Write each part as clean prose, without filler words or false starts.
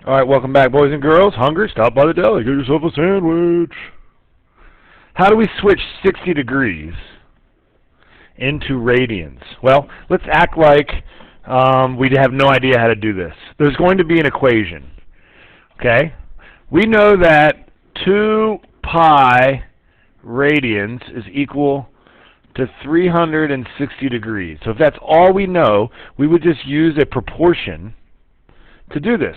All right, welcome back, boys and girls. Hungry? Stop by the deli. Get yourself a sandwich. How do we switch 60 degrees into radians? Well, let's act like we have no idea how to do this. There's going to be an equation, okay? We know that 2 pi radians is equal to 360 degrees. So if that's all we know, we would just use a proportion to do this.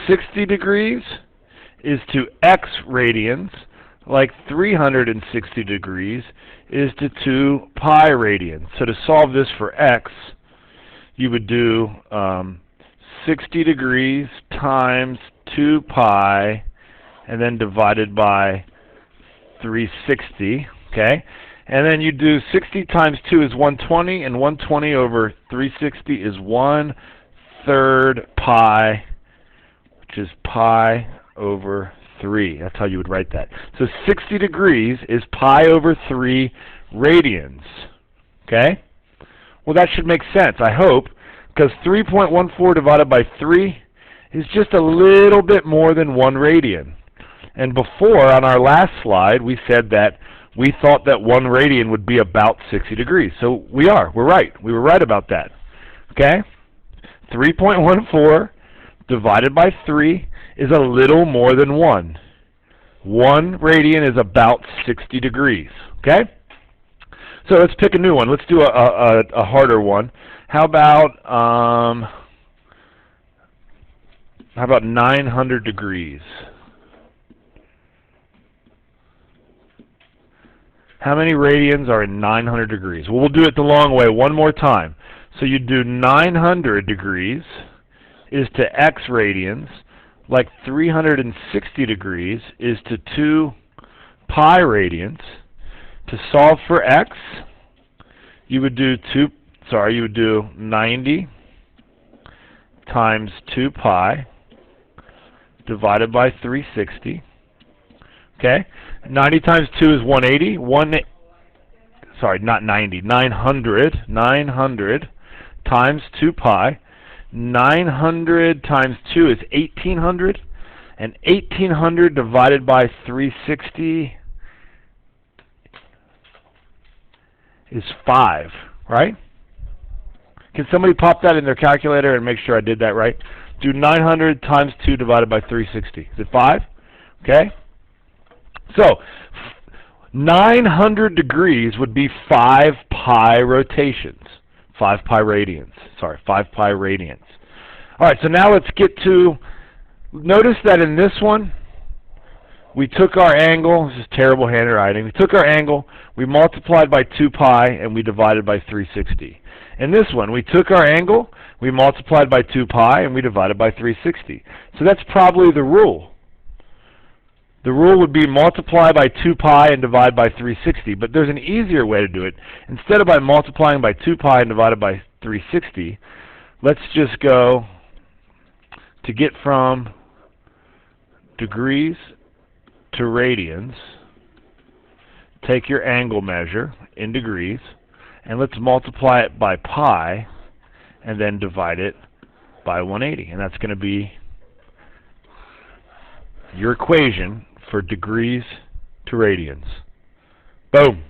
60 degrees is to x radians, like 360 degrees is to 2 pi radians. So to solve this for x, you would do 60 degrees times 2 pi and then divided by 360, okay? And then you do 60 times 2 is 120, and 120 over 360 is 1/3 pi, which is pi over 3. That's how you would write that. So 60 degrees is pi over 3 radians, okay? Well, that should make sense, I hope, because 3.14 divided by 3 is just a little bit more than 1 radian. And before, on our last slide, we said that we thought that 1 radian would be about 60 degrees. So we're right. We were right about that, okay? 3.14 divided by 3 is a little more than 1. 1 radian is about 60 degrees, okay? So let's pick a new one. Let's do a harder one. How about 900 degrees? How many radians are in 900 degrees? Well, we'll do it the long way one more time. So you do 900 degrees is to x radians, like 360 degrees is to 2 pi radians. To solve for x, you would do 90 times 2 pi divided by 360. Okay? 90 times 2 is 180. 900 times 2 pi. 900 times 2 is 1800. And 1800 divided by 360 is 5, right? Can somebody pop that in their calculator and make sure I did that right? Do 900 times 2 divided by 360. Is it 5? Okay? So, 900 degrees would be 5 pi rotations. 5 pi radians. Sorry, 5 pi radians. All right, so now let's get to, notice that in this one, we took our angle, this is terrible handwriting, we took our angle, we multiplied by 2 pi, and we divided by 360. In this one, we took our angle, we multiplied by 2 pi, and we divided by 360. So that's probably the rule. The rule would be multiply by 2 pi and divide by 360, but there's an easier way to do it. Instead of by multiplying by 2 pi and divided by 360, let's just go to get from degrees to radians. Take your angle measure in degrees, and let's multiply it by pi, and then divide it by 180. And that's going to be your equation for degrees to radians. Boom.